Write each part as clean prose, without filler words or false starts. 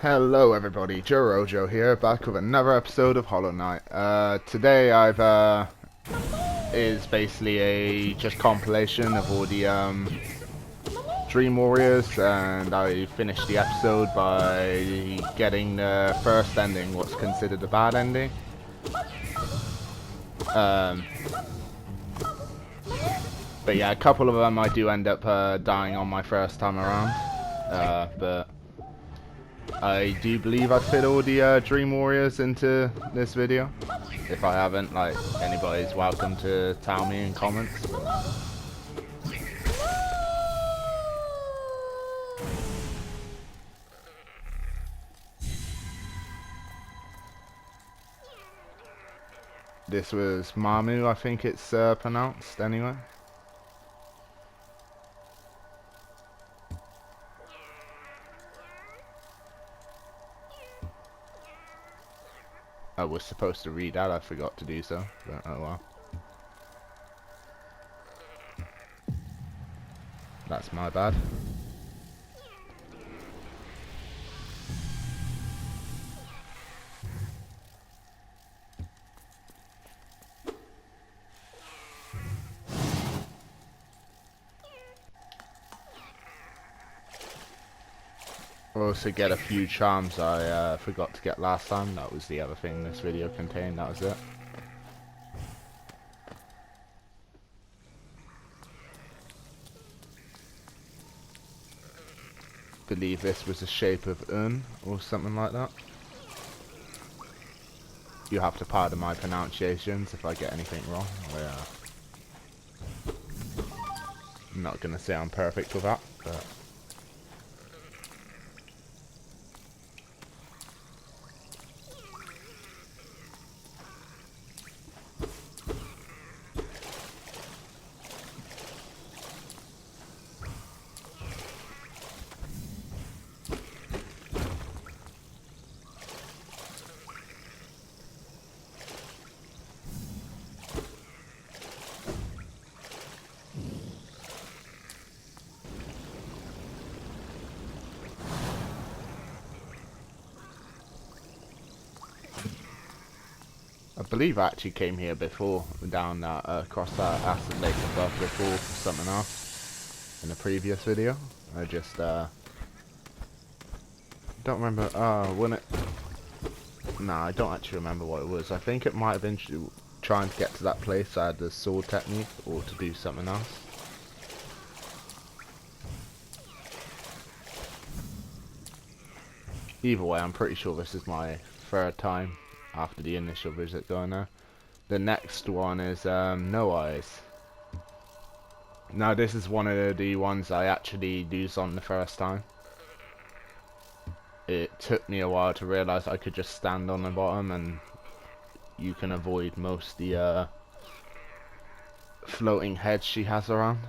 Hello everybody, Joe here, back with another episode of Hollow Knight. Today is basically a just compilation of all the Dream Warriors, and I finished the episode by getting the first ending, what's considered a bad ending. But yeah, a couple of them I do end up dying on my first time around, but I do believe I fit all the Dream Warriors into this video. If I haven't, like, anybody's welcome to tell me in comments. This was Mamu, I think it's pronounced anyway. I was supposed to read that, I forgot to do so, but oh well. That's my bad. Also get a few charms I forgot to get last time. That was the other thing this video contained, that was it. Believe this was the shape of Un or something like that. You have to pardon my pronunciations if I get anything wrong. I'm not gonna say I'm perfect with that, but I believe I actually came here before, down that, across that acid lake above before for something else in the previous video. I just, don't remember, when it, nah, I don't actually remember what it was. I think it might have been trying to get to that place I had the sword technique, or to do something else. Either way, I'm pretty sure this is my third time after the initial visit going there. The next one is No Eyes. Now this is one of the ones I actually used on the first time. It took me a while to realise I could just stand on the bottom and you can avoid most the floating heads she has around.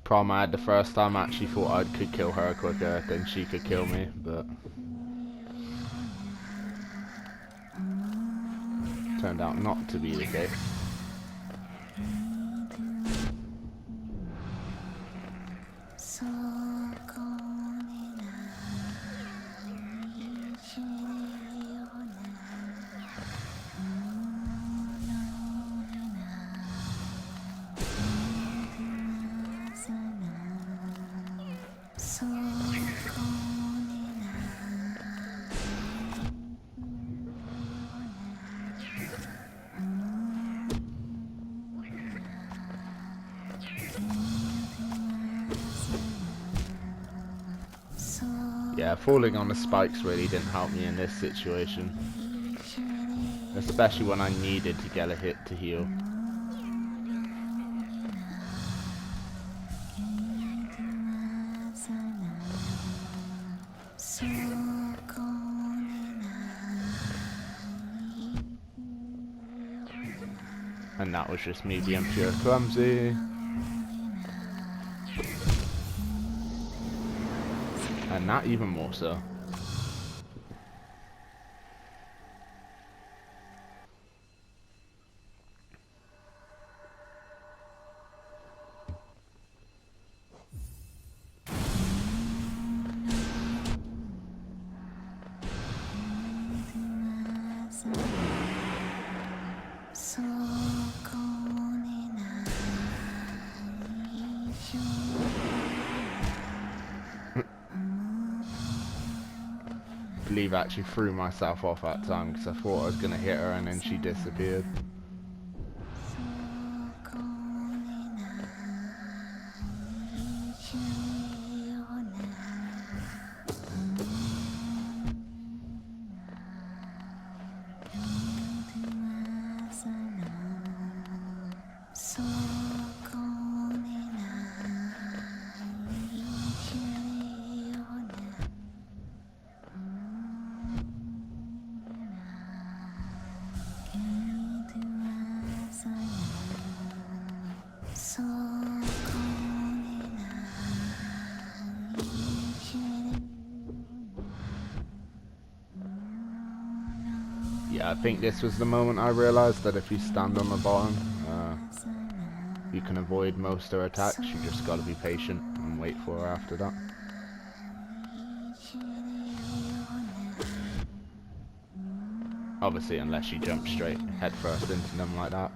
Problem I had the first time, I actually thought I could kill her quicker than she could kill me, but turned out not to be the case. Yeah, falling on the spikes really didn't help me in this situation. Especially when I needed to get a hit to heal. And that was just me being pure clumsy. And that even more so. believe I actually threw myself off that time because I thought I was going to hit her and then she disappeared. Yeah, I think this was the moment I realised that if you stand on the bottom, you can avoid most of her attacks. You just gotta be patient and wait for her after that. Obviously, unless you jump straight head first into them like that.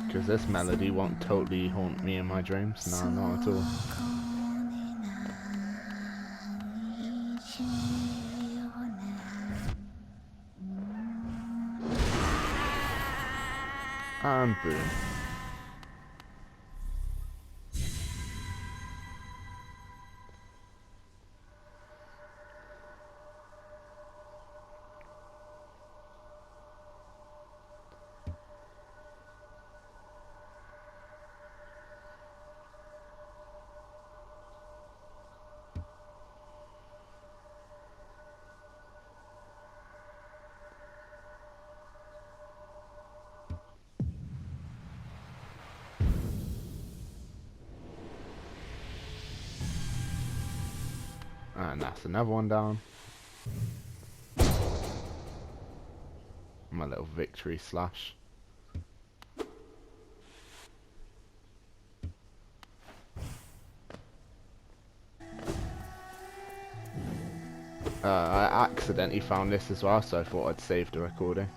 Because this melody won't totally haunt me in my dreams. No, not at all. And boom. And that's another one down. My little victory slash. I accidentally found this as well, so I thought I'd save the recording.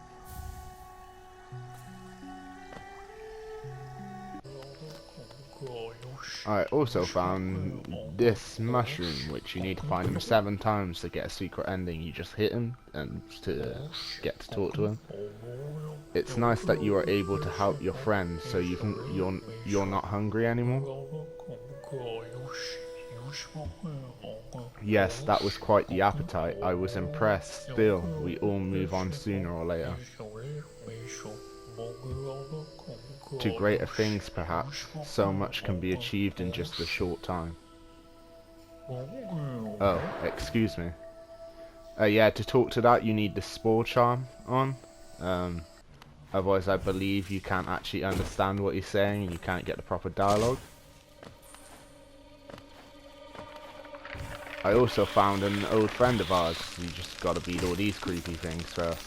I also found this mushroom, which you need to find him 7 times to get a secret ending. You just hit him and to get to talk to him. It's nice that you are able to help your friends, so you're not hungry anymore. Yes, that was quite the appetite. I was impressed. Still, we all move on sooner or later. To greater things, perhaps. So much can be achieved in just a short time. Oh, excuse me. Yeah, to talk to that, you need the spore charm on. Otherwise, I believe you can't actually understand what he's saying and you can't get the proper dialogue. I also found an old friend of ours. You just gotta beat all these creepy things first.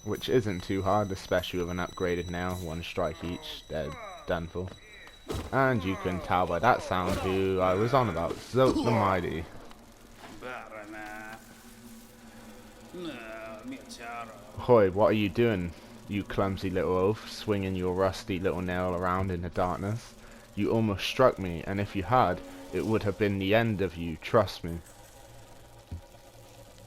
Which isn't too hard, especially with an upgraded nail. 1 strike each, they're done for. And you can tell by that sound who I was on about. Zote the Mighty. Hoy, what are you doing, you clumsy little oaf, swinging your rusty little nail around in the darkness? You almost struck me, and if you had, it would have been the end of you, trust me.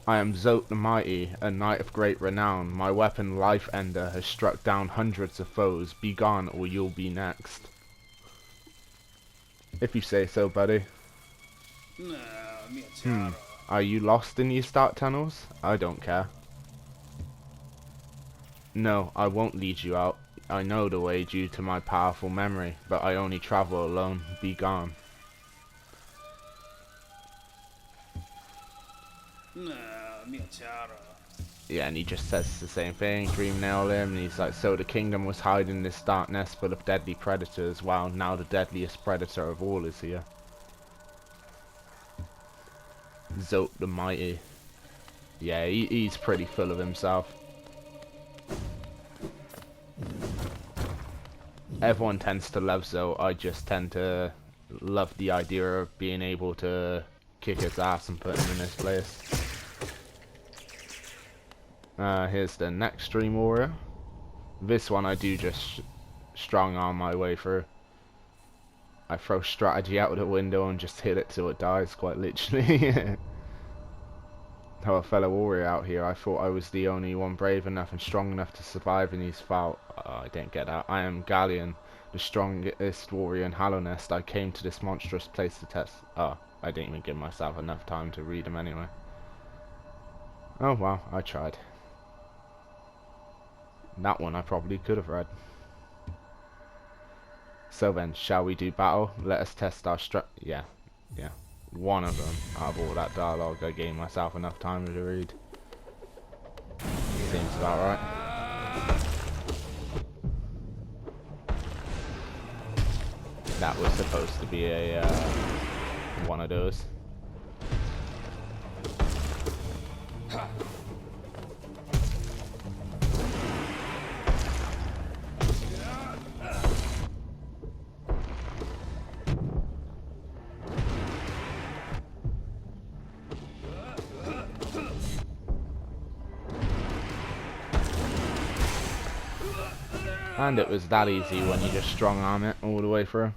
I am Zote the Mighty, a knight of great renown. My weapon, Life Ender, has struck down hundreds of foes. Be gone, or you'll be next. If you say so, buddy. Are you lost in these dark tunnels? I don't care. No, I won't lead you out. I know the way due to my powerful memory, but I only travel alone. Be gone. Yeah, and he just says the same thing. Dream nail him, and he's like, so the kingdom was hiding in this dark nest full of deadly predators. Wow, now the deadliest predator of all is here. Zote the Mighty. Yeah, he's pretty full of himself. Everyone tends to love Zote. I just tend to love the idea of being able to kick his ass and put him in his place. Here's the next Dream Warrior. This one I do just strong arm my way through. I throw strategy out of the window and just hit it till it dies, quite literally. Hello, fellow warrior out here. I thought I was the only one brave enough and strong enough to survive in these foul... I didn't get that. I am Galleon, the strongest warrior in Hallownest. I came to this monstrous place to test... Oh, I didn't even give myself enough time to read them anyway. Oh well, I tried. That one I probably could have read. So then, shall we do battle? Let us test our yeah. One of them, out of all that dialogue, I gave myself enough time to read. Seems about right. That was supposed to be a, one of those. And it was that easy when you just strong arm it all the way through.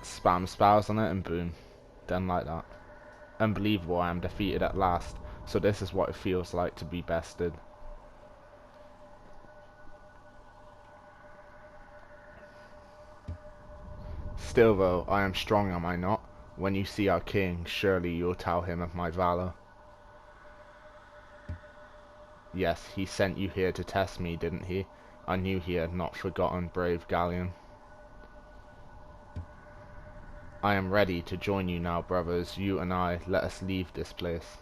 Spam spells on it and boom. Done like that. Unbelievable, I am defeated at last. So this is what it feels like to be bested. Still though, I am strong, am I not? When you see our king, surely you'll tell him of my valor. Yes, he sent you here to test me, didn't he? I knew he had not forgotten brave Galleon. I am ready to join you now, brothers. You and I, let us leave this place.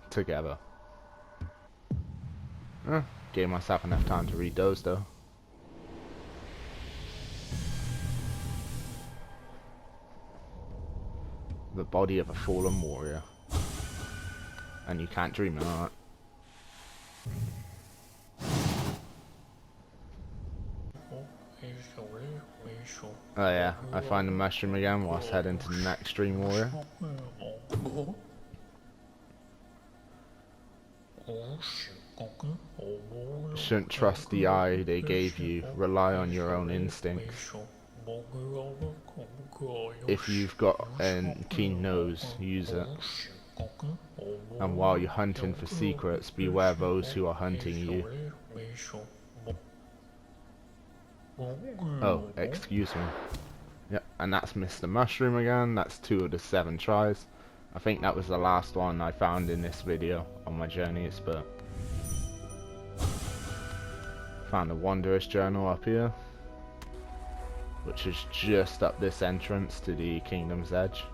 Together. Gave myself enough time to read those though. The body of a fallen warrior. And you can't dream of that. Oh yeah, I find the mushroom again whilst heading to the next Dream Warrior. Shouldn't trust the eye they gave you, rely on your own instincts. If you've got a keen nose, use it. And while you're hunting for secrets, beware those who are hunting you. Oh, excuse me. Yep, and that's Mr. Mushroom again. That's 2 of the 7 tries. I think that was the last one I found in this video on my journeys, but... Found a Wanderer's Journal up here, which is just up this entrance to the Kingdom's Edge.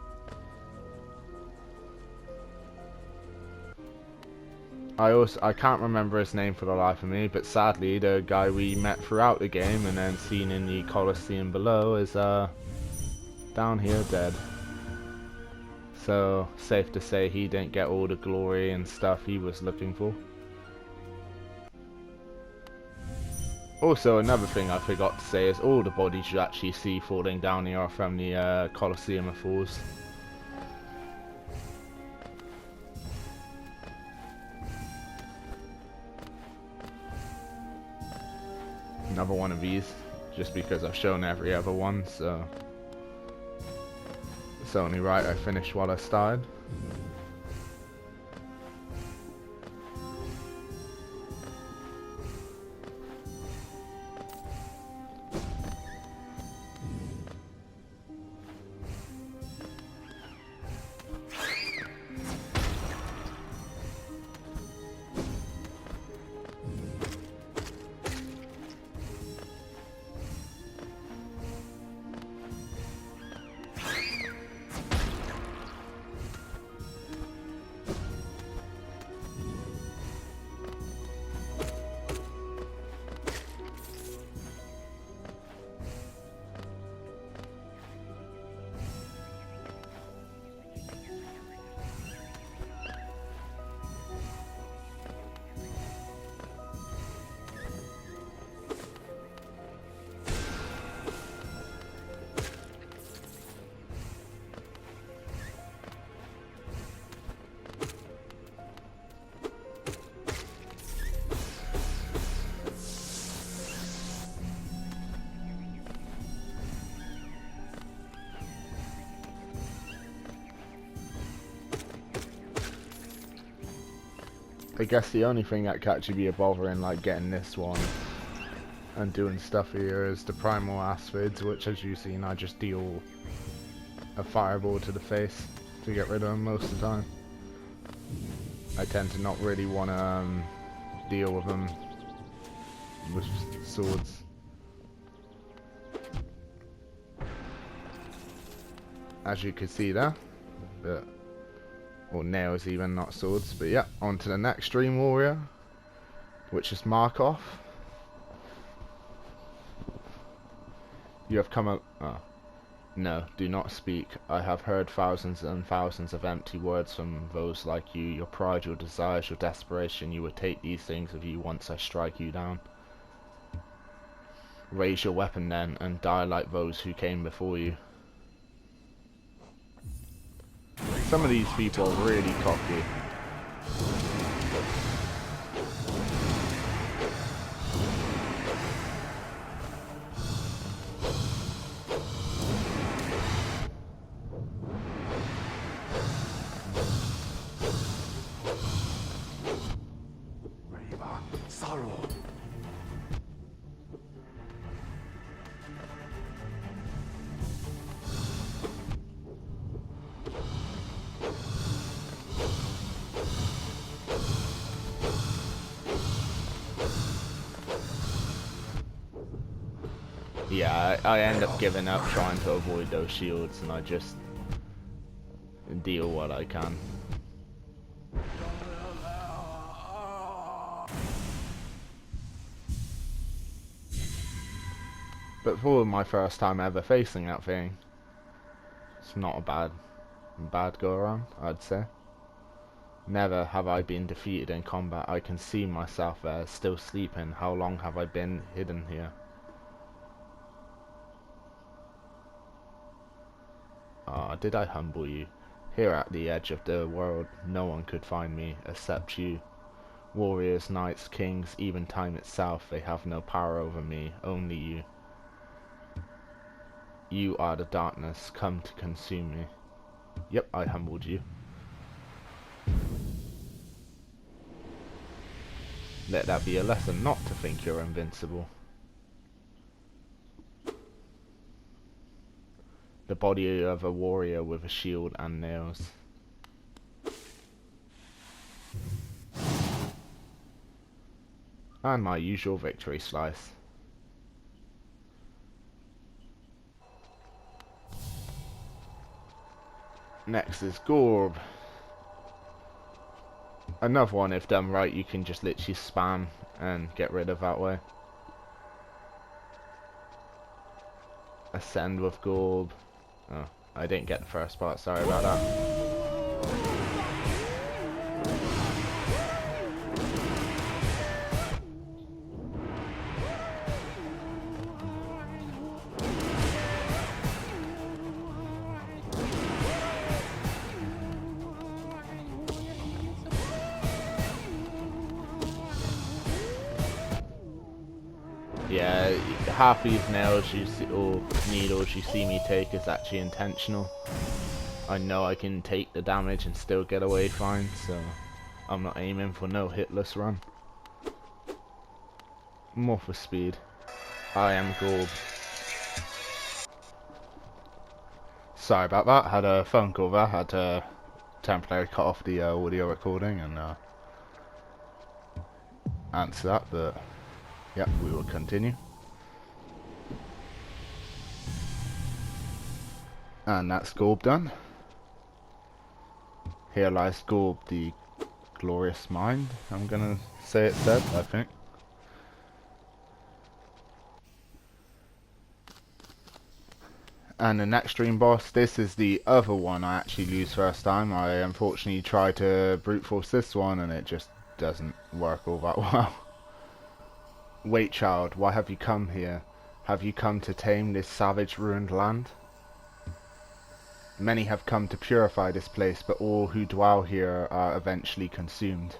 I can't remember his name for the life of me, but sadly the guy we met throughout the game and then seen in the Colosseum below is down here dead. So safe to say he didn't get all the glory and stuff he was looking for. Also, another thing I forgot to say is all the bodies you actually see falling down here are from the Colosseum of Fools. Another one of these, just because I've shown every other one, so it's only right I finished what I started. I guess the only thing that could actually be a bother in like getting this one and doing stuff here is the primal asphids, which as you've seen I just deal a fireball to the face to get rid of them most of the time. I tend to not really want to deal with them with swords. As you can see there, or nails even, not swords. But yeah, on to the next Dream Warrior, which is Markov. You have come up. Oh. No, do not speak. I have heard thousands and thousands of empty words from those like you. Your pride, your desires, your desperation. You would take these things with you once I strike you down. Raise your weapon then, and die like those who came before you. Some of these people are really cocky. Yeah, I end up giving up trying to avoid those shields, and I just deal what I can. But for my first time ever facing that thing, it's not a bad go around, I'd say. Never have I been defeated in combat. I can see myself there, still sleeping. How long have I been hidden here? Ah, did I humble you? Here at the edge of the world, no one could find me except you. Warriors, knights, kings, even time itself, they have no power over me, only you. You are the darkness, come to consume me. Yep, I humbled you. Let that be a lesson not to think you're invincible. The body of a warrior with a shield and nails. And my usual victory slice. Next is Gorb. Another one, if done right, you can just literally spam and get rid of that way. Ascend with Gorb. Oh, I didn't get the first part, sorry about that. Yeah, half these nails you see, or needles you see me take is actually intentional. I know I can take the damage and still get away fine, so I'm not aiming for no hitless run. More for speed. I am Gold. Sorry about that, had a phone call there, had to temporarily cut off the audio recording and answer that, but yep, we will continue. And that's Gorb done. Here lies Gorb, the glorious mind, I'm gonna say it said, I think. And the next dream boss, this is the other one I actually lose first time. I unfortunately tried to brute force this one and it just doesn't work all that well. Wait, child, why have you come here? Have you come to tame this savage, ruined land? Many have come to purify this place, but all who dwell here are eventually consumed.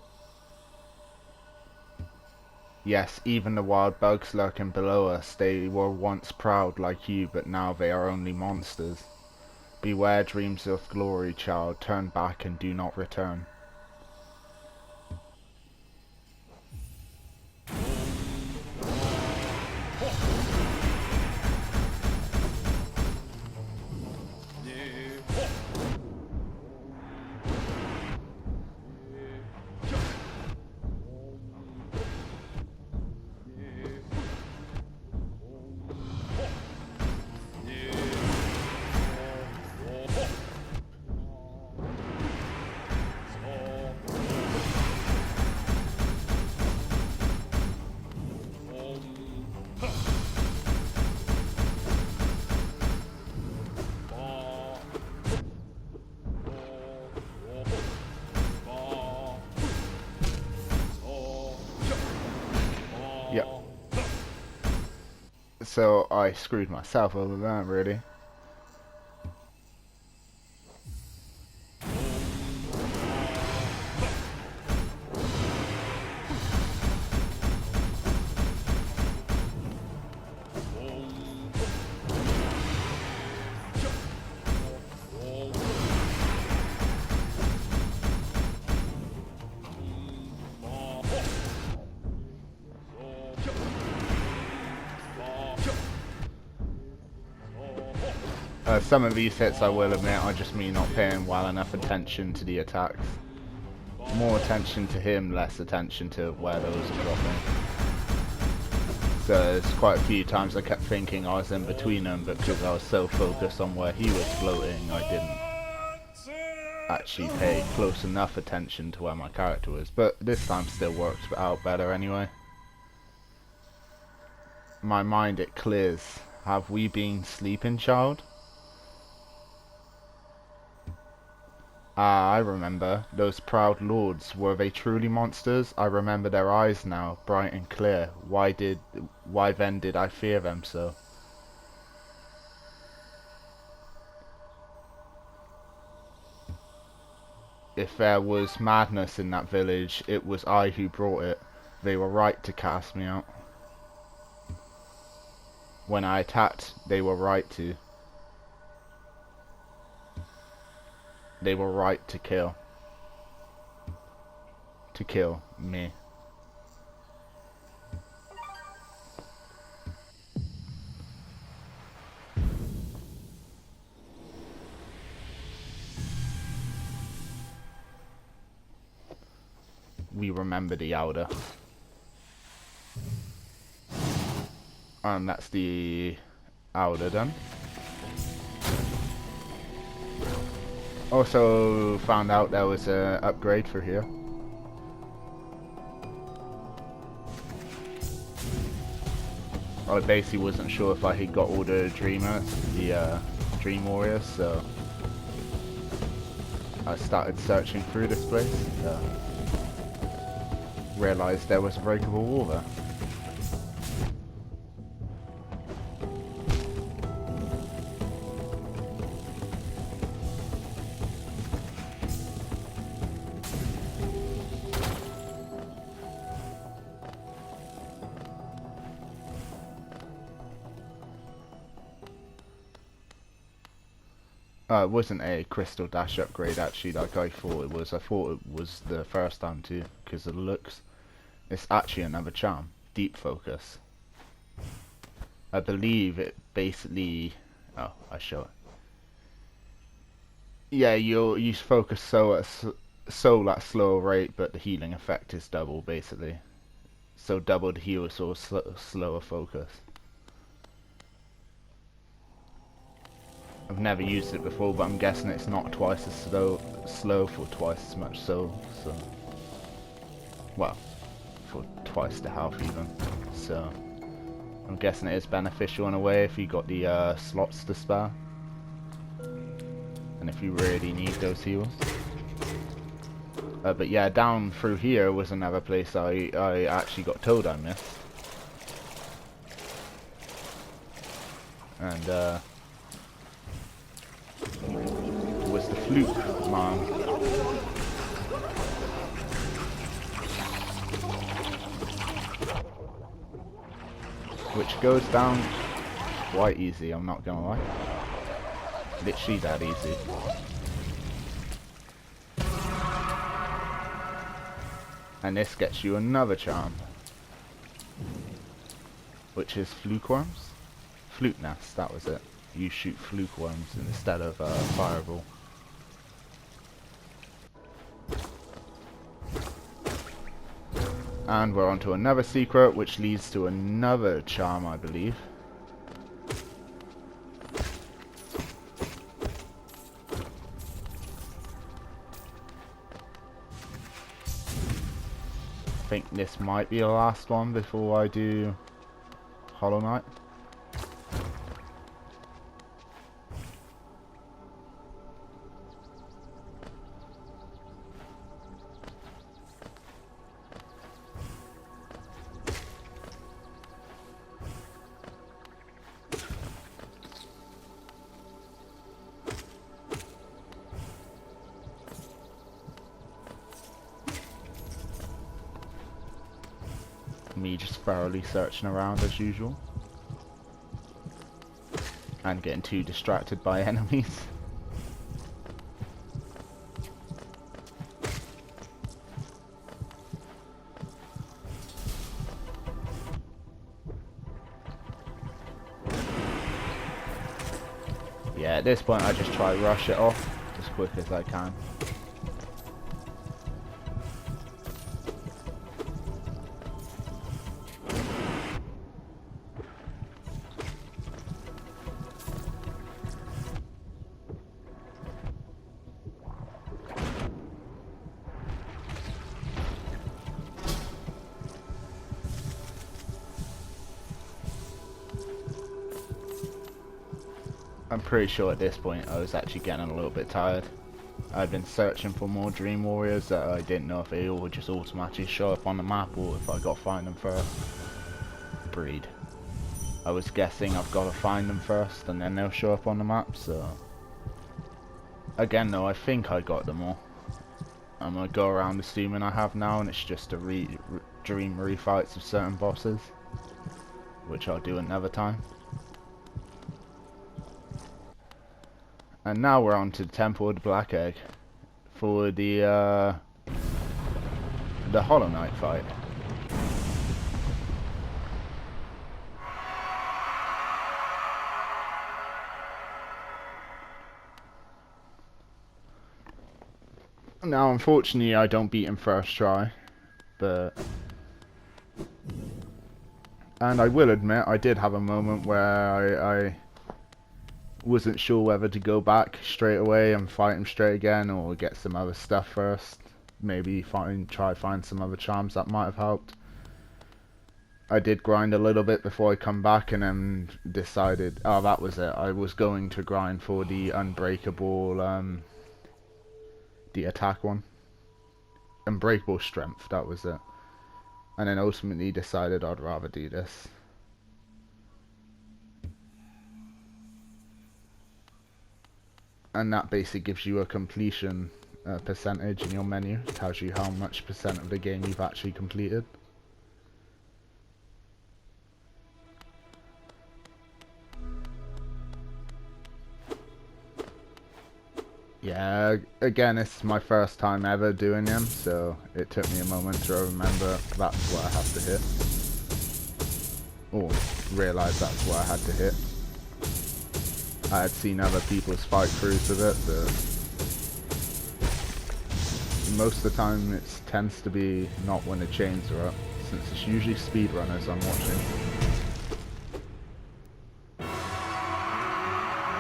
Yes, even the wild bugs lurking below us, they were once proud like you, but now they are only monsters. Beware dreams of glory, child, turn back and do not return. Yep. So I screwed myself over that, really. Some of these hits, I will admit, are just me not paying well enough attention to the attacks. More attention to him, less attention to where those are dropping. So there's quite a few times I kept thinking I was in between them, but because I was so focused on where he was floating, I didn't actually pay close enough attention to where my character was. But this time still works out better anyway. My mind, it clears. Have we been sleeping, child? Ah, I remember. Those proud lords, were they truly monsters? I remember their eyes now, bright and clear. Why then did I fear them so? If there was madness in that village, it was I who brought it. They were right to cast me out. When I attacked, they were right to. They were right to kill. To kill me. We remember the Elder. And that's the Elder done. Also found out there was an upgrade for here. I basically wasn't sure if I had got all the Dream Warriors, so I started searching through this place. Realised there was a breakable wall there. It wasn't a crystal dash upgrade actually, like I thought it was. I thought it was the first time too, because of the looks. It's actually another charm, deep focus. I believe it basically. Oh, I show it. Yeah, you focus so at a slower rate, but the healing effect is double basically. So double the heal, so slower focus. I've never used it before, but I'm guessing it's not twice as slow for twice as much so, well, for twice the health even, so I'm guessing it is beneficial in a way if you got the slots to spare, and if you really need those heals. But yeah, down through here was another place I actually got told I missed, and was the fluke man. Which goes down quite easy, I'm not gonna lie. Literally that easy. And this gets you another charm, which is fluke worms? Fluke nest, that was it. You shoot fluke worms instead of fireball. And we're on to another secret, which leads to another charm, I believe. I think this might be the last one before I do Hollow Knight. me just thoroughly searching around as usual. And getting too distracted by enemies. Yeah, at this point I just try to rush it off as quick as I can. I'm pretty sure at this point I was actually getting a little bit tired. I've been searching for more Dream Warriors that I didn't know if they all would just automatically show up on the map or if I got to find them first. Breed. I was guessing I've got to find them first and then they'll show up on the map, so... Again though, I think I got them all. I'm gonna go around assuming I have now, and it's just a dream refights of certain bosses. Which I'll do another time. And now we're on to the Temple of the Black Egg for the Hollow Knight fight. Now, unfortunately, I don't beat him first try, but... And I will admit, I did have a moment where I wasn't sure whether to go back straight away and fight him straight again or get some other stuff first. Maybe try find some other charms that might have helped. I did grind a little bit before I come back and then decided, oh, that was it. I was going to grind for the unbreakable, the attack one. Unbreakable strength, that was it. And then ultimately decided I'd rather do this. And that basically gives you a completion percentage in your menu. It tells you how much percent of the game you've actually completed. Yeah, again, it's my first time ever doing them, so it took me a moment to remember that's what I have to hit. Or realise that's what I had to hit. I had seen other people's fight throughs of it, but most of the time it tends to be not when the chains are up, since it's usually speedrunners I'm watching.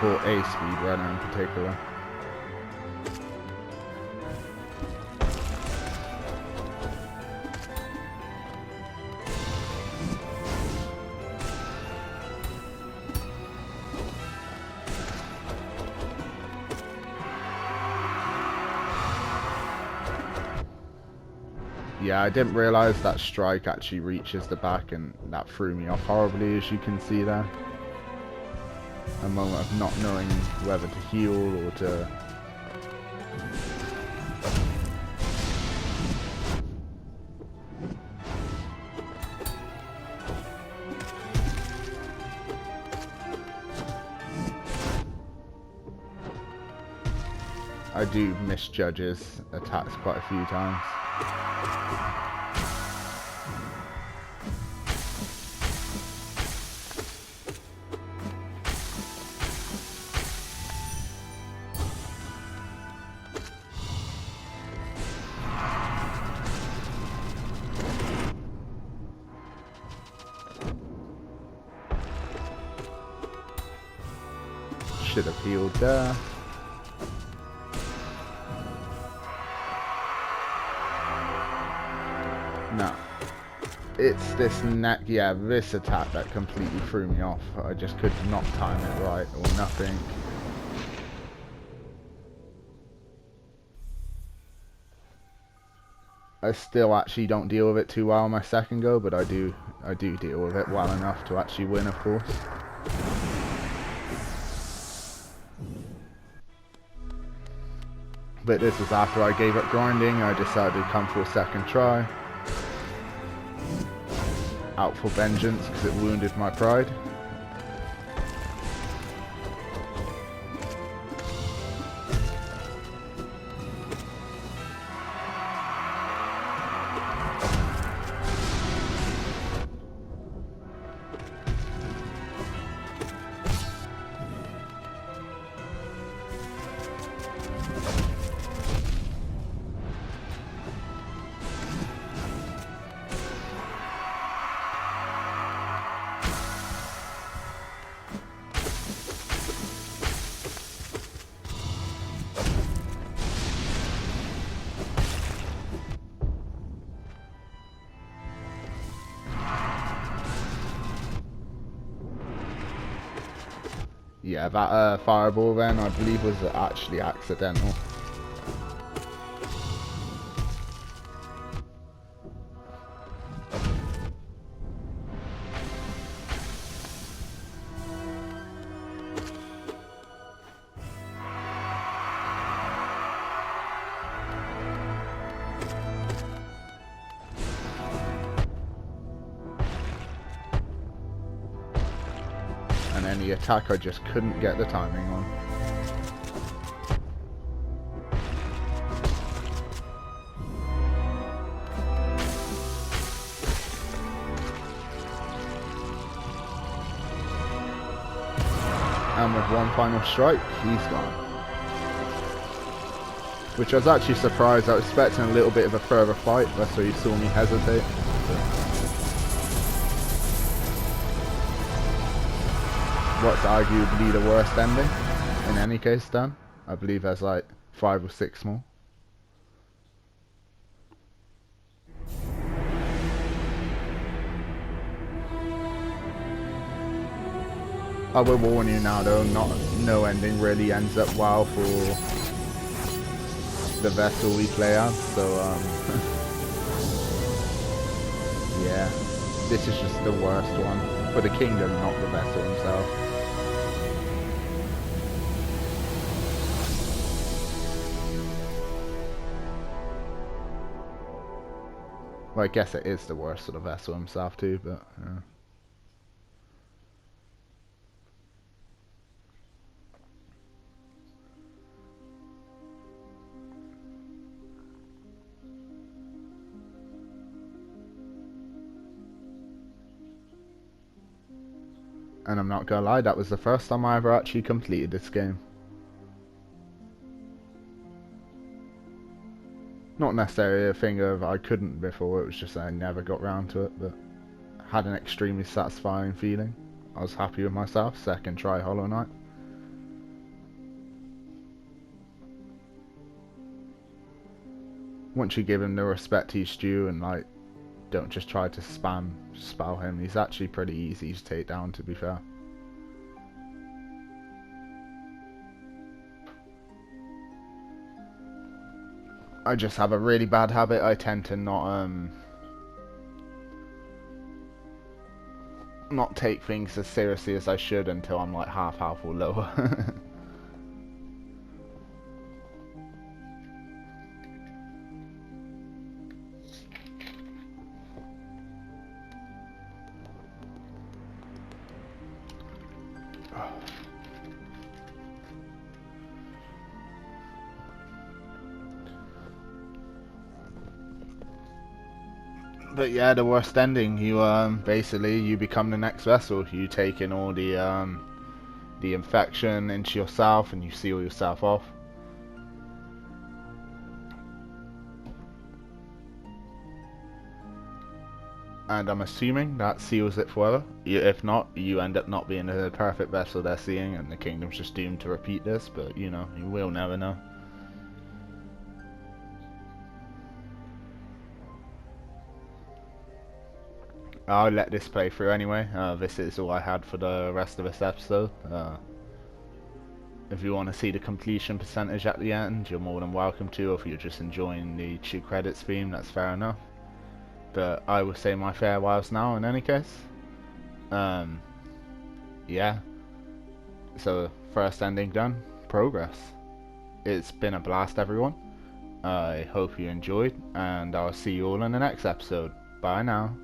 Or a speedrunner in particular. Yeah, I didn't realise that strike actually reaches the back, and that threw me off horribly, as you can see there. A moment of not knowing whether to heal or to... I do misjudge his attacks quite a few times. Should have healed there. No. It's this this attack that completely threw me off. I just could not time it right or nothing. I still actually don't deal with it too well on my second go, but I do deal with it well enough to actually win, of course. But this is after I gave up grinding. I decided to come for a second try. out for vengeance because it wounded my pride. Yeah, that fireball then, I believe, was actually accidental. And any attack I just couldn't get the timing on. And with one final strike, he's gone. Which I was actually surprised. I was expecting a little bit of a further fight. That's why you saw me hesitate. What's arguably the worst ending in any case, Dan. I believe there's like 5 or 6 more. I will warn you now though, no ending really ends up well for the vessel we play as, so yeah, this is just the worst one for the kingdom, not the vessel himself. Well, I guess it is the worst for the vessel himself too, but yeah. And I'm not gonna lie, that was the first time I ever actually completed this game. Not necessarily a thing of I couldn't before, it was just that I never got round to it, but had an extremely satisfying feeling. I was happy with myself, second try Hollow Knight. Once you give him the respect he's due and like, don't just try to spell him, he's actually pretty easy to take down, to be fair. I just have a really bad habit. I tend to not take things as seriously as I should until I'm like half health or lower. But yeah, the worst ending. You basically you become the next vessel. You take in all the infection into yourself, and you seal yourself off. And I'm assuming that seals it forever. If not, you end up not being the perfect vessel they're seeing, and the kingdom's just doomed to repeat this. But you know, you will never know. I'll let this play through anyway. This is all I had for the rest of this episode. If you want to see the completion percentage at the end, you're more than welcome to. Or if you're just enjoying the 2 credits theme, that's fair enough. But I will say my farewells now in any case. Yeah. So, first ending done. Progress. It's been a blast, everyone. I hope you enjoyed, and I'll see you all in the next episode. Bye now.